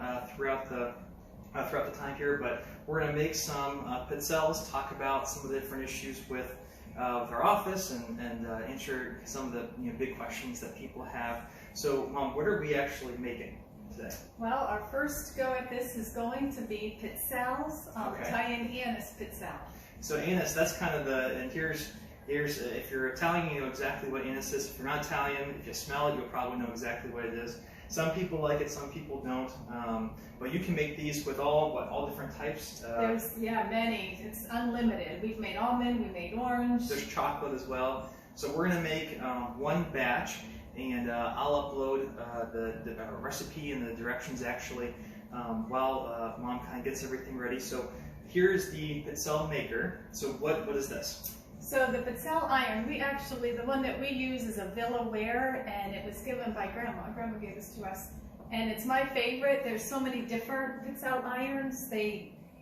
out throughout the time here, but we're going to make some pizzelles, talk about some of the different issues with our office, and answer some of the big questions that people have. So, Mom, what are we actually making today? Well, our first go at this is going to be pizzelles, Italian anise pizzelle. So anise, that's kind of and here's if you're Italian, you know exactly what anise is. If you're not Italian, if you smell it, you'll probably know exactly what it is. Some people like it, some people don't. But you can make these with all different types. There's many. It's unlimited. We've made almond, we made orange. There's chocolate as well. So we're gonna make one batch, and I'll upload the recipe and the directions actually while Mom kind of gets everything ready. So here's the pizzelle maker. So what is this? So the pizzelle iron, the one that we use is a Villa Ware, and it was given by Grandma. Grandma gave this to us, and it's my favorite. There's so many different pizzelle irons.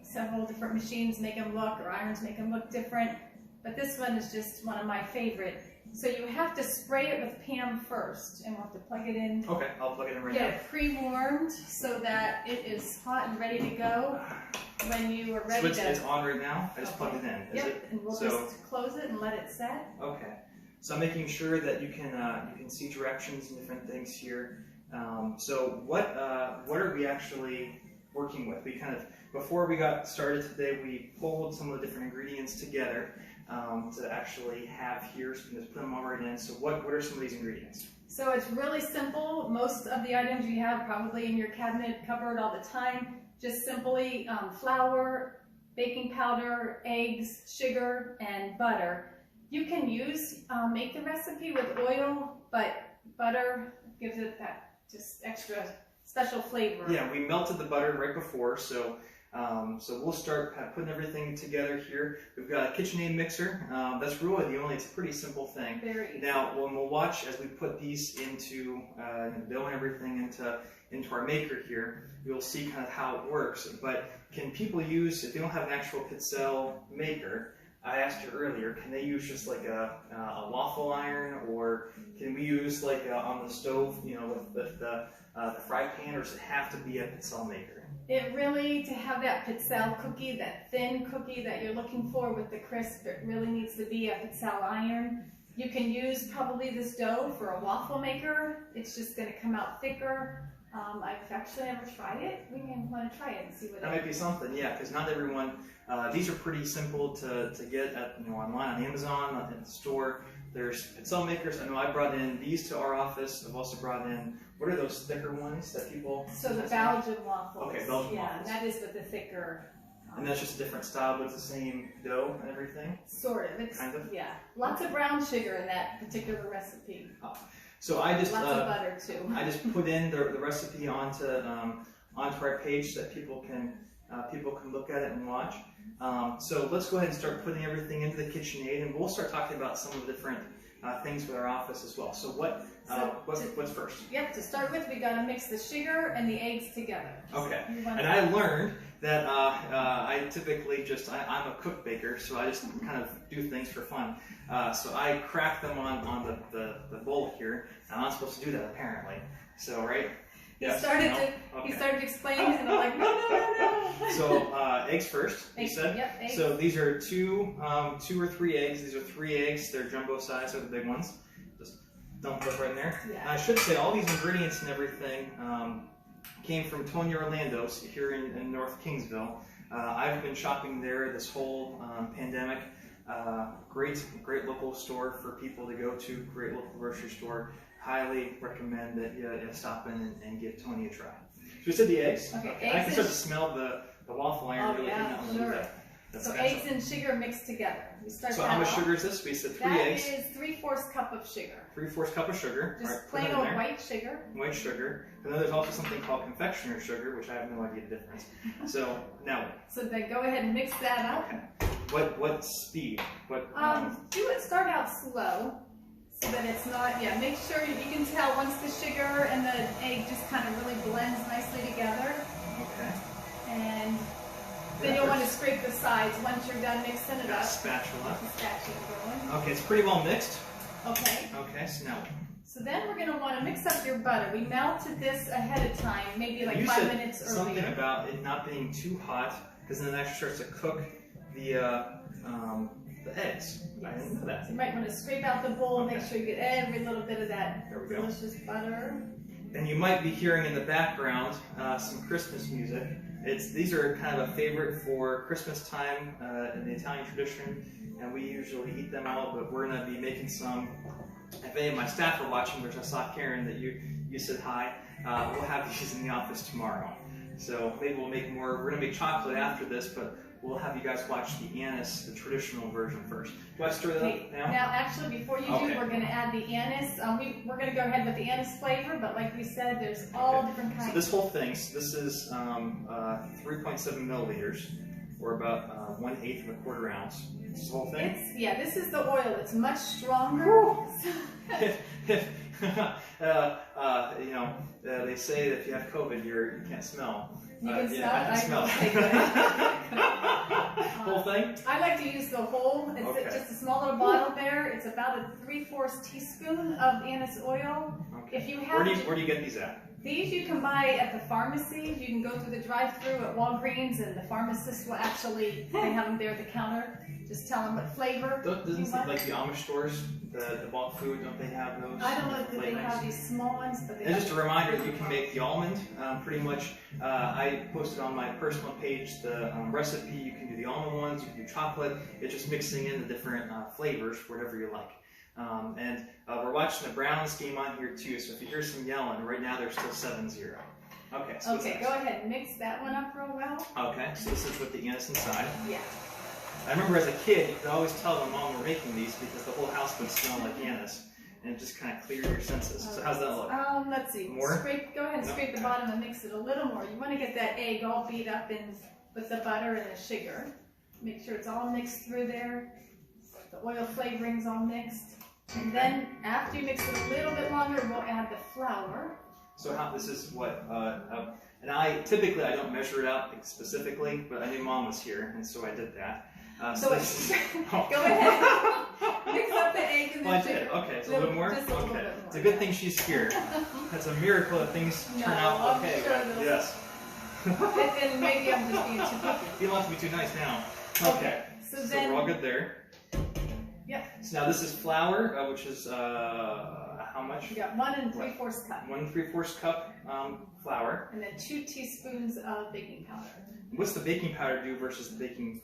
Several different machines make them look, or irons make them look different, but this one is just one of my favorite. So you have to spray it with Pam first, and we'll have to plug it in. Okay, I'll plug it in right now. Get it pre-warmed so that it is hot and ready to go. When you are ready so it's on right now? I just plugged it in. And we'll just close it and let it set. Okay. So I'm making sure that you can see directions and different things here. So what are we actually working with? We before we got started today, we pulled some of the different ingredients together to actually have here. So we can just put them all right in. So what are some of these ingredients? So it's really simple. Most of the items you have probably in your cabinet cupboard all the time. Just simply flour, baking powder, eggs, sugar, and butter. You can make the recipe with oil, but butter gives it that just extra special flavor. Yeah, we melted the butter right before, so we'll start putting everything together here. We've got a KitchenAid mixer. That's really it's a pretty simple thing. Very easy. Now, when we'll watch as we put these into dough and everything into our maker here, you'll see kind of how it works. But can people use, if they don't have an actual pizzelle maker, I asked you earlier, can they use just like a waffle iron, or can we use like on the stove, with the fry pan, or does it have to be a pizzelle maker? It really, to have that pizzelle cookie, that thin cookie that you're looking for with the crisp, it really needs to be a pizzelle iron. You can use probably this dough for a waffle maker. It's just going to come out thicker. I've actually never tried it. We want to try it and see what that might be something, yeah, because not everyone. These are pretty simple to get at online on Amazon, in the store. There's pizzelle makers. I know I brought in these to our office. I've also brought in, what are those thicker ones that people? So the Belgian waffles. Okay, Belgian waffles. Yeah, that is with the thicker. And that's just a different style, but it's the same dough and everything? Sort of. It's, kind of? Yeah. Lots of brown sugar in that particular recipe. So I just lots of butter too. I just put in the recipe onto our page so that people can look at it and watch. So let's go ahead and start putting everything into the KitchenAid, and we'll start talking about some of the different things with our office as well. So what's first? Yep. To start with, we got to mix the sugar and the eggs together. Okay. And I learned that I typically I'm a cook baker, so I just kind of do things for fun. So I crack them on the bowl here. I'm not supposed to do that apparently. So right. He started to explain, and I'm like, no. So eggs first, you said? Yep, eggs. So these are two or three eggs. These are 3 eggs. They're jumbo size, so the big ones. Just dump those right in there. Yeah. I should say all these ingredients and everything came from Tony Orlando's here in North Kingsville. I've been shopping there this whole pandemic. Great local store for people to go to. Great local grocery store. Highly recommend that you stop in and give Tony a try. So we said the eggs. Okay, eggs. I can start to smell the waffle iron. Oh, yeah, sure. So eggs and sugar mixed together. So how much sugar is this? We said 3 eggs. That is 3/4 cup of sugar. 3/4 cup of sugar. Just plain old white sugar. White sugar. And then there's also something called confectioner sugar, which I have no idea the difference. So now what? So then go ahead and mix that up. Okay. What speed? Start out slow. So that it's not, make sure you can tell once the sugar and the egg just kind of really blends nicely together. Okay. And then you'll want to scrape the sides once you're done mixing it up. Spatula. Get the spatula going. Okay, it's pretty well mixed. Okay. Okay, so now. So then we're going to want to mix up your butter. We melted this ahead of time, maybe like you 5 said minutes earlier. something about it not being too hot, because then it actually starts to cook the eggs. Yes. I didn't know that. So you might want to scrape out the bowl, Okay. make sure you get every little bit of that There we go. delicious butter. And you might be hearing in the background some Christmas music. These are kind of a favorite for Christmas time in the Italian tradition, and we usually eat them all, but we're going to be making some. If any of my staff are watching, which I saw Karen that you said hi, we'll have these in the office tomorrow. So maybe we'll make more. We're going to make chocolate after this, but we'll have you guys watch the anise, the traditional version first. Do I stir that up now? Now, actually, before you do, Okay. we're going to add the anise. We're going to go ahead with the anise flavor, but like we said, there's all different kinds. So this whole thing, this is 3.7 milliliters, or about 1/8 of a quarter ounce. This whole thing. This is the oil. It's much stronger. They say that if you have COVID, you can't smell. You can smell I can smell. it. Whole thing? I like to use the whole. It's Okay. just a small little bottle there. It's about a 3/4 teaspoon of anise oil. Okay. If you have Where do you get these at? these, you can buy at the pharmacy. You can go through the drive-through at Walgreens, and the pharmacist will actually, they have them there at the counter. Just tell them what flavor Doesn't you seem want. like the Amish stores, the bulk food, don't they have those? I don't know if they flavorings? have these small ones, but they And have just a reminder, you can make the almond. Pretty much, I posted on my personal page the recipe. You can do the almond ones, you can do chocolate. It's just mixing in the different flavors, whatever you like. We're watching the Browns game on here too, so if you hear some yelling, right now they're still 7-0. Okay, so what's Okay, next? go ahead and mix that one up real well. Okay, so this is with the anise inside. Yeah. I remember as a kid, you could always tell when mom were making these because the whole house would smell like anise, and it just kind of cleared your senses. So how's that look? Let's see. More? Go ahead and No? scrape the bottom and mix it a little more. You want to get that egg all beat up in with the butter and the sugar. Make sure it's all mixed through there. The oil flavoring's all mixed. And then after you mix it a little bit longer, we'll add the flour. So this is what, and I don't measure it out specifically, but I knew mom was here, and so I did that. So it's, go ahead, mix up the egg and the Well, I sugar. did. Okay, it's a little more? Just a little Okay. bit more. It's a good thing she's here. That's a miracle that things turn out I'm okay. sure they'll- Yes. And maybe I'm just being too picky. You don't have to be too nice now. Okay. So So then, we're all good there. yeah, So now this is flour, which is how much? you got 1 3/4 cup. 1 3/4 cup flour. And then 2 teaspoons of baking powder. What's the baking powder do versus the baking?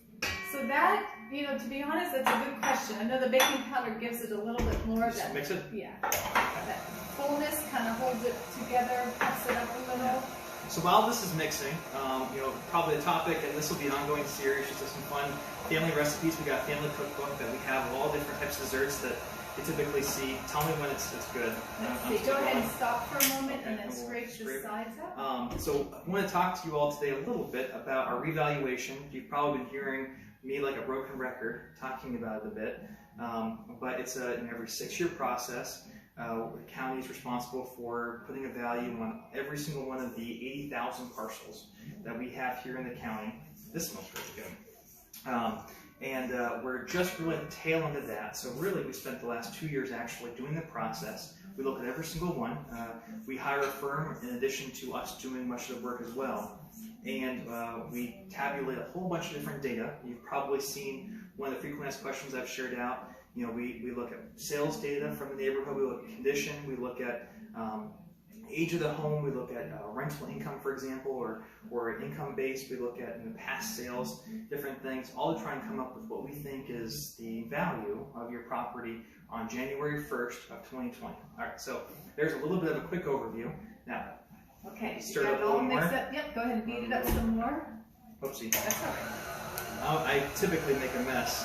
So that, to be honest, that's a good question. I know the baking powder gives it a little bit more of Just that, mix it. that fullness, kind of holds it together, puffs it up a little. So while this is mixing, probably the topic, and this will be an ongoing series, just some fun family recipes. We got a family cookbook that we have all different types of desserts that you typically see. Tell me when it's good. Let's I'm see, still go ahead and going. stop for a moment and then Okay, scrape the scrape. sides up. So I want to talk to you all today a little bit about our revaluation. You've probably been hearing me like a broken record talking about it a bit, but it's an every 6-year process. The county is responsible for putting a value on every single one of the 80,000 parcels that we have here in the county. This smells really good. We're just really at the tail end of that. So really, we spent the last 2 years actually doing the process. We look at every single one. We hire a firm in addition to us doing much of the work as well. And we tabulate a whole bunch of different data. You've probably seen one of the frequent asked questions I've shared out. We look at sales data from the neighborhood, we look at condition, we look at age of the home, we look at rental income, for example, or income based, we look at past sales, different things, all to try and come up with what we think is the value of your property on January 1st of 2020. All right, so there's a little bit of a quick overview. Now, Okay, stir you it got up it a all little mixed more. up. Yep, go ahead and beat it up some more. Oopsie. That's all right. I typically make a mess.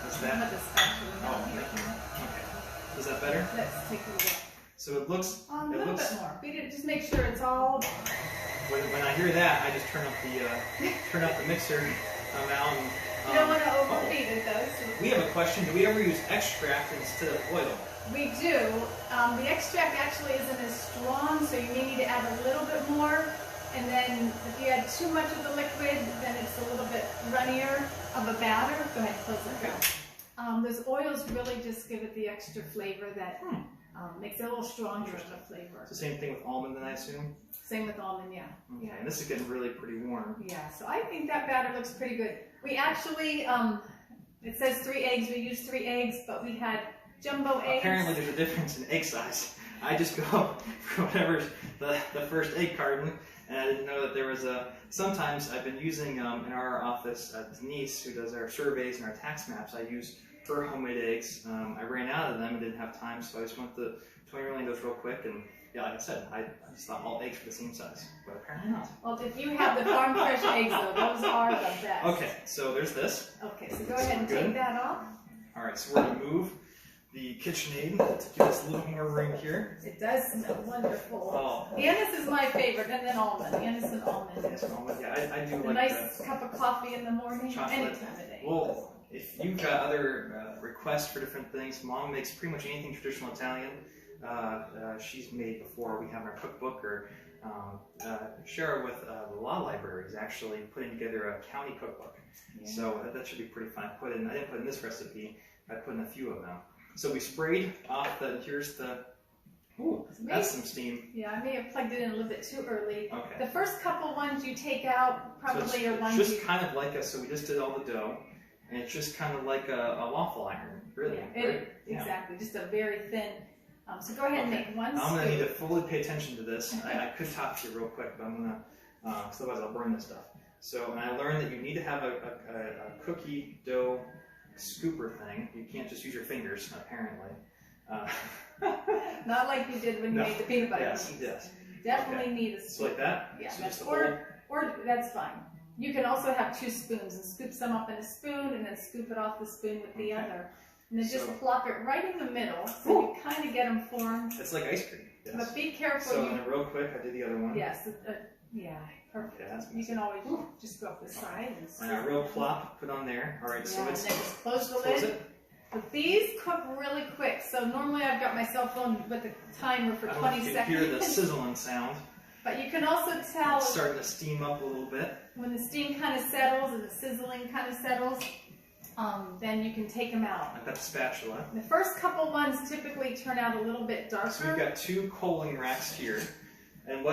What's I'm that? gonna just spatula Oh, down here. thank you. Okay. Is that better? Let's take a look. So it looks. A It little looks. bit more. Beat it. Just make sure it's all. When I hear that, I just turn up the mixer out. And, You don't want to overbeat it though. So we have a question. Do we ever use extract instead of oil? we do. The extract actually isn't as strong, so you may need to add a little bit more. And then if you add too much of the liquid, then it's a little bit runnier of a batter. Go ahead, close it down. Those oils really just give it the extra flavor that makes it a little stronger of a flavor. It's the same thing with almond, then I assume? Same with almond, yeah. Okay, Yeah. and this is getting really pretty warm. Yeah, so I think that batter looks pretty good. We actually, it says 3 eggs. We used 3 eggs, but we had jumbo eggs. Apparently there's a difference in egg size. I just go for whatever's the first egg carton, and I didn't know that there was a... Sometimes I've been using, in our office, Denise, who does our surveys and our tax maps, I use her homemade eggs. I ran out of them and didn't have time, so I just went to 20 Orlando's real quick, and yeah, like I said, I just thought all eggs were the same size, but apparently not. Well, if you have the farm fresh eggs, though, those are the best. Okay, so there's this. Okay, so go ahead and take that off. All right, so we're going to move the KitchenAid to give us a little more room here. It does smell wonderful. Oh. Anise is my favorite, and then almond. Anise and almond. Yes, almond. Yeah, I do A like nice cup of coffee in the morning, chocolate. any time of day. Well, if you've got other requests for different things, Mom makes pretty much anything traditional Italian. She's made before. We have our cookbook, or share with the law library is actually putting together a county cookbook. Yeah. So that should be pretty fun. I didn't put in this recipe. I put in a few of them. So we sprayed off here's the, ooh, that's some steam. Yeah, I may have plugged it in a little bit too early. Okay. The first couple ones you take out probably are ones just kind of like so we just did all the dough, and it's just kind of like a waffle iron, really. Yeah, right? exactly, just a very thin. So go ahead and make one I'm going to scoop. need to fully pay attention to this. I could talk to you real quick, but I'm going to, because otherwise I'll burn this stuff. So, and I learned that you need to have a cookie dough scooper thing. You can't just use your fingers, apparently. Not like you did when you made the peanut butter cookies. Yes. Definitely need a scoop. So like that? Yeah, So that's, just or that's fine. You can also have 2 spoons and scoop some up in a spoon and then scoop it off the spoon with the other. And then just plop it right in the middle so you kind of get them formed. It's like ice cream. Yes. But be careful. So then real quick, I did the other one. Yes, yeah, perfect. Okay, that's you can always just go up the side and scoop. And a real plop put on there. All right, so and let's then just close the close lid. it. But these cook really quick. So normally I've got my cell phone with a timer for 20 I don't know if you can seconds. hear the sizzling sound. But you can also tell It's starting to steam up a little bit. when the steam kind of settles and the sizzling kind of settles, then you can take them out. I've got the spatula. The first couple ones typically turn out a little bit darker. So we've got 2 cooling racks here. And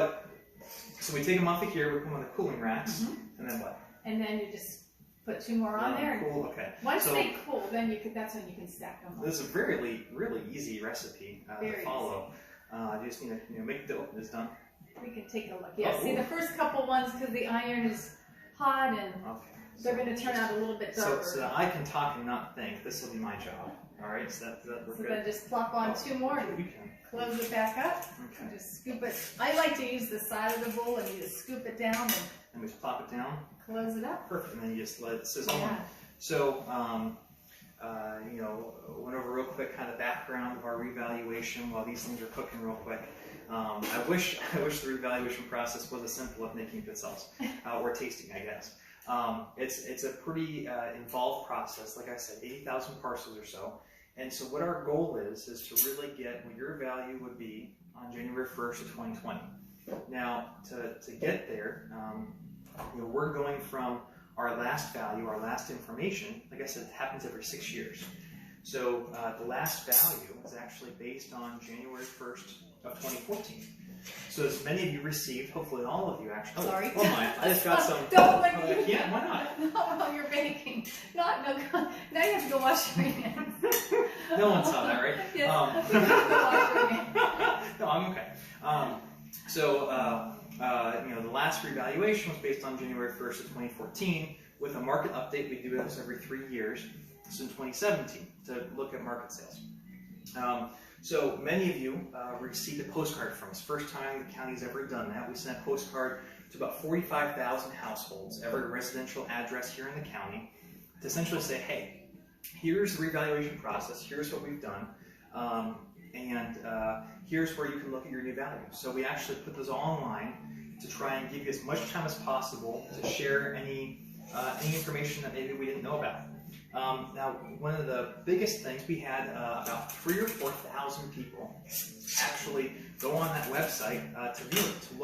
so we take them off of here, we put them on the cooling racks, and then what? And then you just put 2 more on there. Cool, okay. Once they cool, then that's when you can stack them up. This is a really easy recipe to follow. You just need to make the dough. It's done. We can take a look. Yeah, see the first couple ones, because the iron is hot and they're going to turn out a little bit darker. So that I can talk and not think. This will be my job. All right, so that we're good. Then just plop on 2 more and close it back up. Okay. And just scoop it. I like to use the side of the bowl and you just scoop it down And we just plop it down. close it up. Perfect. And then you just let it sizzle. Yeah. So, went over real quick kind of background of our revaluation while these things are cooking real quick. I wish the revaluation process was as simple as making pizzelles or tasting, I guess. It's a pretty involved process. Like I said, 80,000 parcels or so. And so what our goal is to really get what your value would be on January 1st of 2020. Now, to get there, we're going from our last value, our last information. Like I said, it happens every 6 years. So the last value is actually based on January 1st of 2014. So as many of you received, hopefully all of you actually. Sorry. Oh my! I just got some. Don't let me. Yeah, why not? Not while you're baking. Now you have to go wash your hands. No one saw that, right? Yes. You have to go wash your hands. No, I'm okay. The last revaluation was based on January 1st of 2014. With a market update, we do this every 3 years. So in 2017 to look at market sales. So many of you received a postcard from us. First time the county's ever done that. We sent a postcard to about 45,000 households, every residential address here in the county, to essentially say, hey, here's the revaluation process, here's what we've done, and here's where you can look at your new value. So we actually put those all online to try and give you as much time as possible to share any information that maybe we didn't know about. Now, one of the biggest things, we had about 3,000 or 4,000 people actually go on that website to view it, to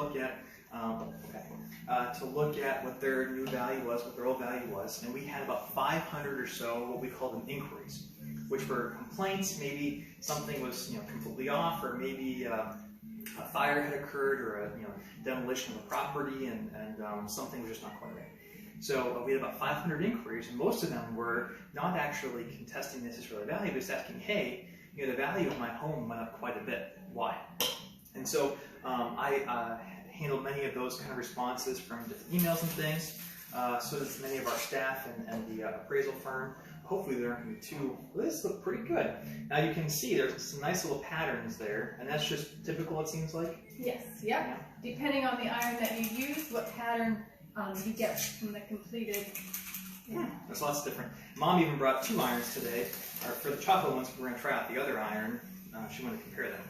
look at what their new value was, what their old value was, and we had about 500 or so what we called inquiries. which were complaints. Maybe something was completely off, or maybe a fire had occurred, or a demolition of a property, and something was just not quite right. So we had about 500 inquiries, and most of them were not actually contesting necessarily value, but just asking, hey, the value of my home went up quite a bit. Why? And so I handled many of those kind of responses from different emails and things. So does many of our staff and the appraisal firm. Hopefully they aren't going to be too, this looks pretty good. Now you can see there's some nice little patterns there, and that's just typical, it seems like? Yes, yep. Yeah. Depending on the iron that you use, what pattern you get from the completed. Yeah. There's lots different. Mom even brought 2 irons today. For the chocolate ones, we're going to try out the other iron. She wanted to compare them.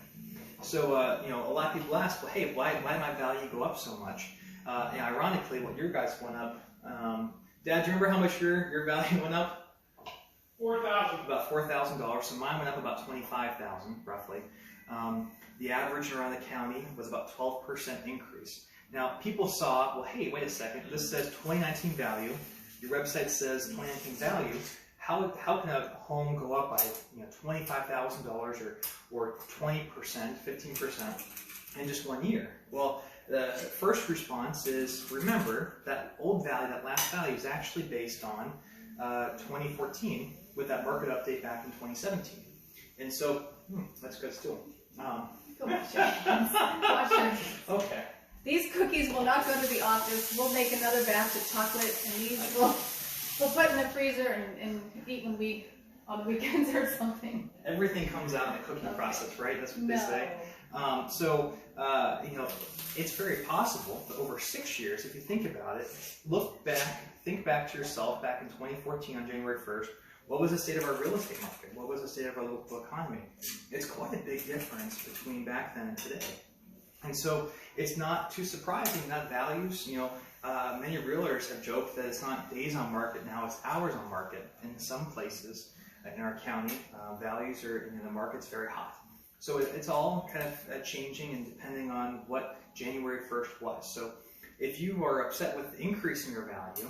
So, a lot of people ask, well, hey, why did my value go up so much? And ironically, what your guys went up, Dad, do you remember how much your value went up? $4,000. About $4,000. So mine went up about $25,000, roughly. The average around the county was about 12% increase. Now, people saw, well, hey, wait a second. This says 2019 value. Your website says 2019 value. How can a home go up by $25,000 or 20%, 15% in just 1 year? Well, the first response is, remember, that old value, that last value, is actually based on 2014 with that market update back in 2017. And so, that's good still. Okay. These cookies will not go to the office. We'll make another batch of chocolate, and these we'll put in the freezer and eat on the weekends or something. Everything comes out in the cooking process, right? That's what they say. It's very possible that over 6 years, if you think about it, think back to yourself back in 2014 on January 1st. What was the state of our real estate market? What was the state of our local economy? It's quite a big difference between back then and today. And so it's not too surprising that values, many realtors have joked that it's not days on market now, it's hours on market. In some places in our county, values are, the market's very hot. So it's all kind of changing and depending on what January 1st was. So if you are upset with the increase in your value,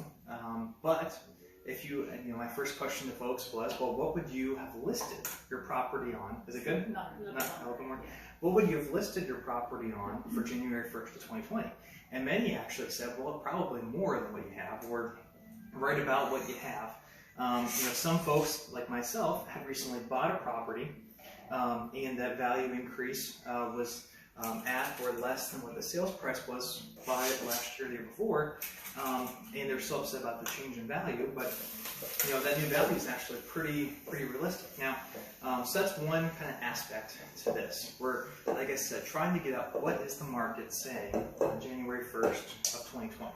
but if you, my first question to folks was, well, what would you have listed your property on? Is it good? Not a little more. What would you have listed your property on for January 1st of 2020? And many actually said, well, probably more than what you have, or right about what you have. Some folks, like myself, had recently bought a property, and that value increase was at or less than what the sales price was by last year, the year before, and they're so upset about the change in value. But that new value is actually pretty realistic. Now, so that's one kind of aspect to this. We're, like I said, trying to get out what is the market saying on January 1st of 2020.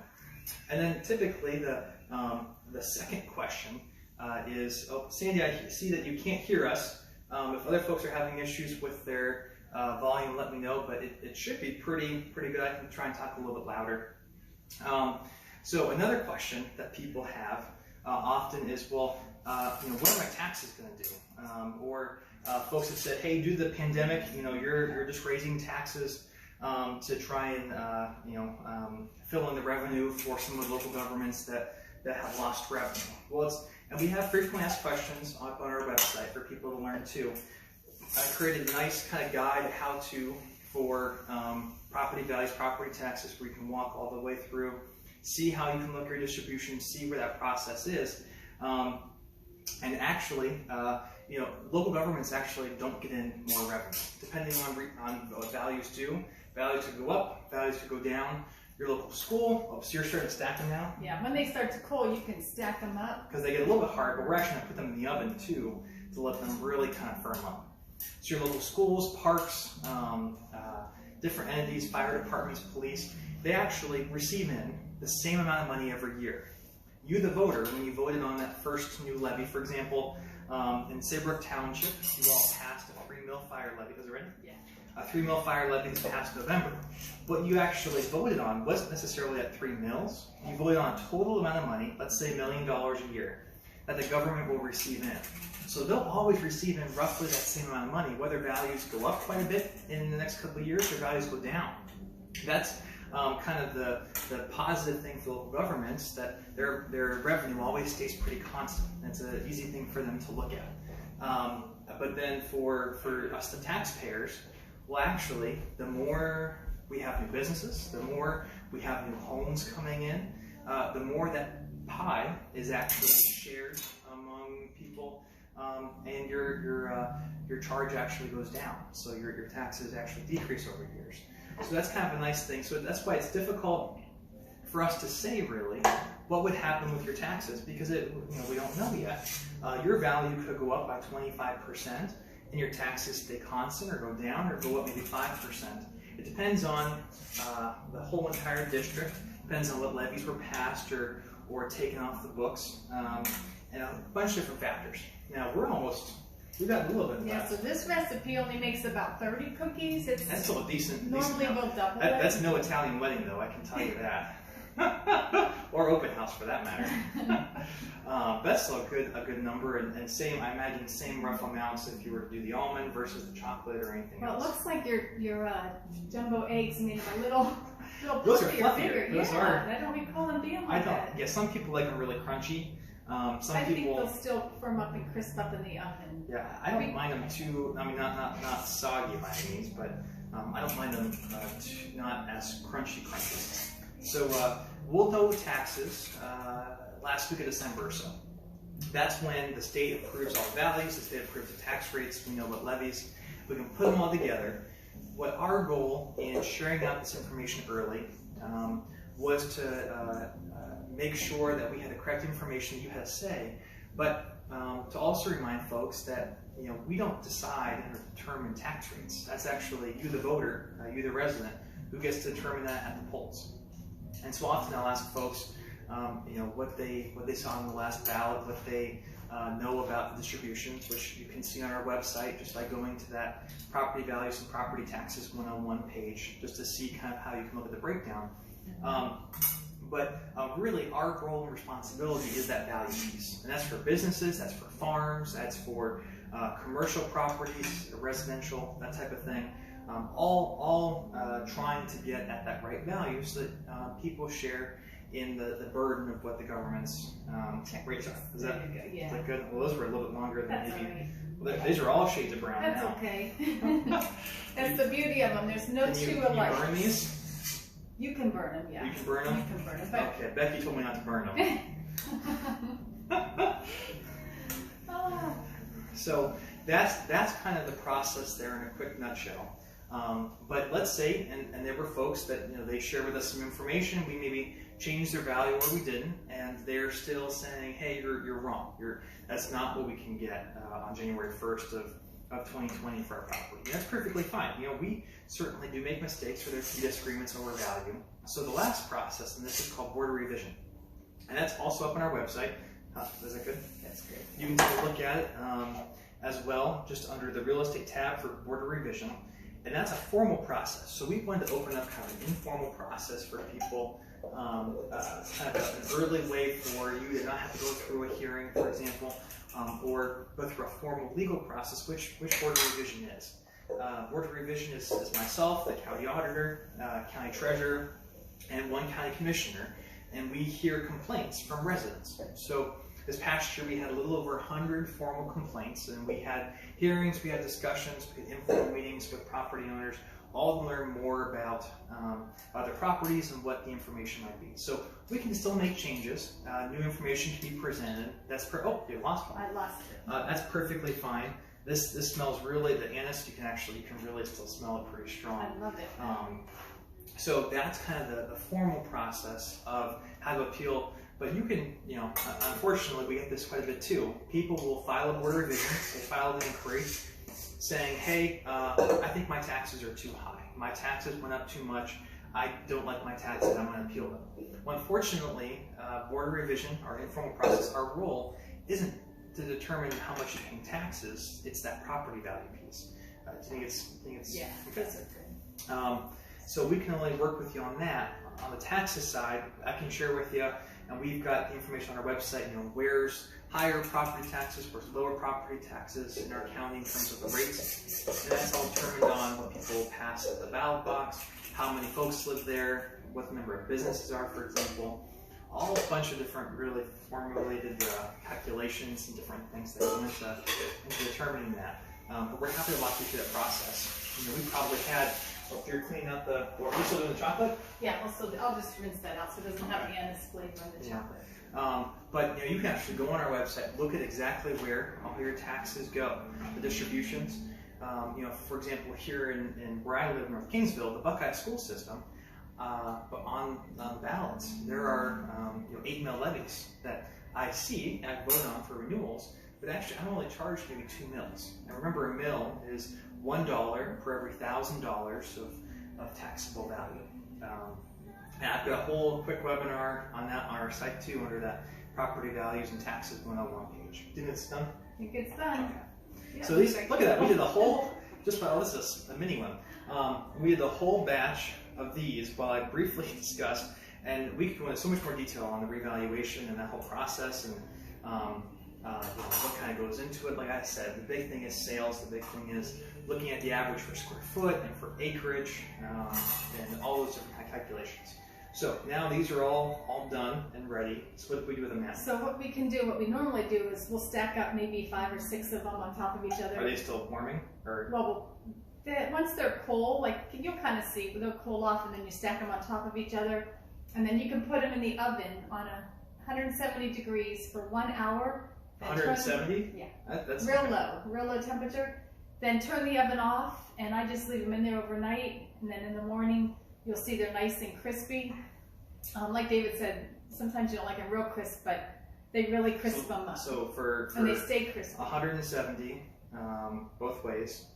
And then typically the second question is, oh, Sandy, I see that you can't hear us. If other folks are having issues with their volume, let me know, but it should be pretty good. I can try and talk a little bit louder. So another question that people have often is, well, what are my taxes going to do? Or folks have said, hey, due to the pandemic, you're just raising taxes to try and fill in the revenue for some of the local governments that have lost revenue. Well, and we have frequently asked questions up on our website for people to learn too. I created a nice kind of guide of how to for property values, property taxes, where you can walk all the way through, see how you can look at your distribution, see where that process is. And actually, local governments actually don't get in more revenue. Depending on what values do, values could go up, values could go down. Your local school, so you're starting to stack them now? Yeah, when they start to cool, you can stack them up. Because they get a little bit hard, but we're actually going to put them in the oven too, to let them really kind of firm up. So your local schools, parks, different entities, fire departments, police, they actually receive in the same amount of money every year. You, the voter, when you voted on that first new levy, for example, in Saybrook Township, you all passed a 3 mil fire levy. Was it ready? Yeah. A 3 mil fire levy this past November. What you actually voted on wasn't necessarily at 3 mils. You voted on a total amount of money, let's say $1 million a year, that the government will receive in. So they'll always receive in roughly that same amount of money, whether values go up quite a bit in the next couple of years or values go down. That's kind of the positive thing for local governments, that their revenue always stays pretty constant. It's an easy thing for them to look at. But then for us, the taxpayers, well, actually, the more we have new businesses, the more we have new homes coming in, the more that pie is actually shared among people, and your charge actually goes down. So your taxes actually decrease over years. So that's kind of a nice thing. So that's why it's difficult for us to say really what would happen with your taxes, because we don't know yet. Your value could go up by 25%, and your taxes stay constant or go down or go up maybe 5%. It depends on the whole entire district. Depends on what levies were passed or taken off the books, and a bunch of different factors. Now we've got a little bit of Yeah, that. so this recipe only makes about 30 cookies. It's That's still a decent normally amount. we'll double it. That's no Italian wedding though, I can tell you that. Or open house for that matter. That's still a good number, and same, I imagine same rough amounts if you were to do the almond versus the chocolate or anything Well, it else. looks like your jumbo eggs made a little Those are pluffier, fluffier. bigger. Those Yeah, are- I don't recall them being I like don't. that. Yeah, some people like them really crunchy. Some I think people. they'll still firm up and crisp up in the oven. Yeah, I don't mind them too. I mean, not soggy by any means, but I don't mind them not as crunchy. So we'll know taxes last week of December or so. That's when the state approves all the values, the state approves the tax rates, we know what levies. We can put them all together. What our goal in sharing out this information early was to make sure that we had the correct information, you had a say, but to also remind folks that we don't decide or determine tax rates. That's actually you, the voter, you, the resident, who gets to determine that at the polls. And so often I'll ask folks, what they saw on the last ballot, what they know about the distributions, which you can see on our website just by going to that Property Values and Property Taxes 101 page, just to see kind of how you can look at the breakdown. But really, our role and responsibility is that value piece, and that's for businesses, that's for farms, that's for commercial properties, residential, that type of thing. All trying to get at that right value so that people share in the burden of what the government's rates are. Is that good? Well, those were a little bit longer than That's maybe. all right. Well, these are all shades of brown That's now. okay. That's the beauty of them. There's no two alike. Can you burn these? You can burn them, yeah. You can burn them? You can burn them. But Okay, Becky told me not to burn them. So that's kind of the process there in a quick nutshell. But let's say, and there were folks that they share with us some information, we maybe changed their value or we didn't, and they're still saying, hey, you're wrong. That's not what we can get on January 1st of 2020 for our property. And that's perfectly fine. We certainly do make mistakes, or there's disagreements over value. So the last process, and this is called Board of Revision, and that's also up on our website. Is that good? that's good. You can take a look at it as well, just under the real estate tab for Board of Revision. And that's a formal process. So we wanted to open up kind of an informal process for people, kind of an early way for you to not have to go through a hearing, for example, or go through a formal legal process, which Board of Revision is. Board of Revision is myself, the county auditor, county treasurer, and one county commissioner, and we hear complaints from residents. So this past year we had a little over 100 formal complaints, and we had hearings, we had discussions, we had informal meetings with property owners, all to learn more about their properties and what the information might be. So we can still make changes. New information can be presented. Oh, you lost one. I lost it. That's perfectly fine. This smells really, the anise, you can really still smell it pretty strong. I love it. So that's kind of the formal process of how to appeal. But you can, unfortunately, we get this quite a bit too. People will file a board of revision, they file an inquiry saying, hey, I think my taxes are too high. My taxes went up too much. I don't like my taxes, I'm going to appeal them. Well, unfortunately, board of revision, our informal process, our role isn't to determine how much you pay in taxes, it's that property value piece. I think it's Yeah, okay. those are good. So we can only work with you on that. On the taxes side, I can share with you, and we've got the information on our website, where's higher property taxes versus lower property taxes in our county in terms of the rates. And that's all determined on what people pass at the ballot box, how many folks live there, what the number of businesses are, for example. all a bunch of different really formulated calculations and different things that go into determining that. But we're happy to walk you through that process. You know, we probably had, if you're cleaning out the, are you still doing the chocolate? Yeah, I'll just rinse that out so it doesn't have the anise flavor in the chocolate. But you know, you can actually go on our website, look at exactly where all your taxes go, the distributions. You know, for example, here in where I live in North Kingsville, the Buckeye school system, but on the ballots, there are 8 mill levies that I see and I vote on for renewals, but actually I'm only charged maybe 2 mills. And remember, a mill is $1 for every $1,000 of taxable value. And I've got a whole quick webinar on that on our site too, under that property values and taxes 101 page. Think it's done? I think it's done. Okay. Yeah, So these, look at that, we did the whole, just by, this is a mini one. We did the whole batch of these while I briefly discussed, and we could go into so much more detail on the revaluation and that whole process and what kind of goes into it. Like I said, the big thing is sales, the big thing is looking at the average for square foot and for acreage and all those different kind of calculations. So now these are all done and ready. So what do we do with them now? So what we can do, what we normally do is we'll stack up maybe 5 or 6 of them on top of each other. Are they still warming? Or? Well, once they're cool, like you'll kind of see, they'll cool off and then you stack them on top of each other. And then you can put them in the oven on 170 degrees for 1 hour. 170? Yeah. That's real low temperature. Then turn the oven off and I just leave them in there overnight. And then in the morning, you'll see they're nice and crispy. Like David said, sometimes you don't like them real crisp, but they really crisp them up. So for and they stay crispy. 170 both ways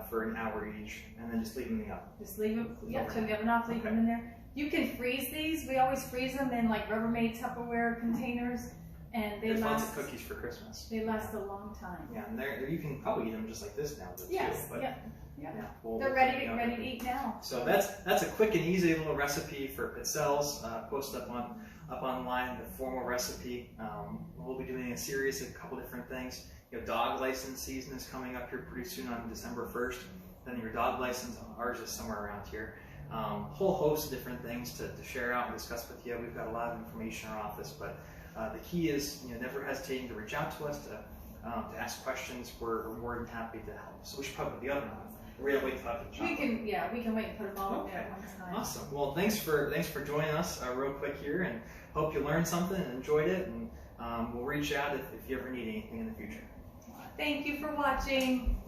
for an hour each, and then just leave them in the oven. Just leave them, turn the oven off, leave them in there. You can freeze these. We always freeze them in like Rubbermaid Tupperware containers, and There's lots of cookies for Christmas. They last a long time. Yeah, and you can probably eat them just like this now. Yes, too, but yeah. They're ready to eat now. So that's a quick and easy little recipe for Pizzelles. Post up online the formal recipe. We'll be doing a series of a couple different things. You have dog license season is coming up here pretty soon on December 1st. Then your dog license, ours is somewhere around here. Whole host of different things to share out and discuss with you. We've got a lot of information in our office, but the key is never hesitating to reach out to us to ask questions. We're more than happy to help. So we should probably put the other one. We're gonna wait till after the chocolate. We can wait and put them all in there at one time. Awesome. Well, thanks for joining us real quick here, and hope you learned something and enjoyed it. And we'll reach out if you ever need anything in the future. Thank you for watching.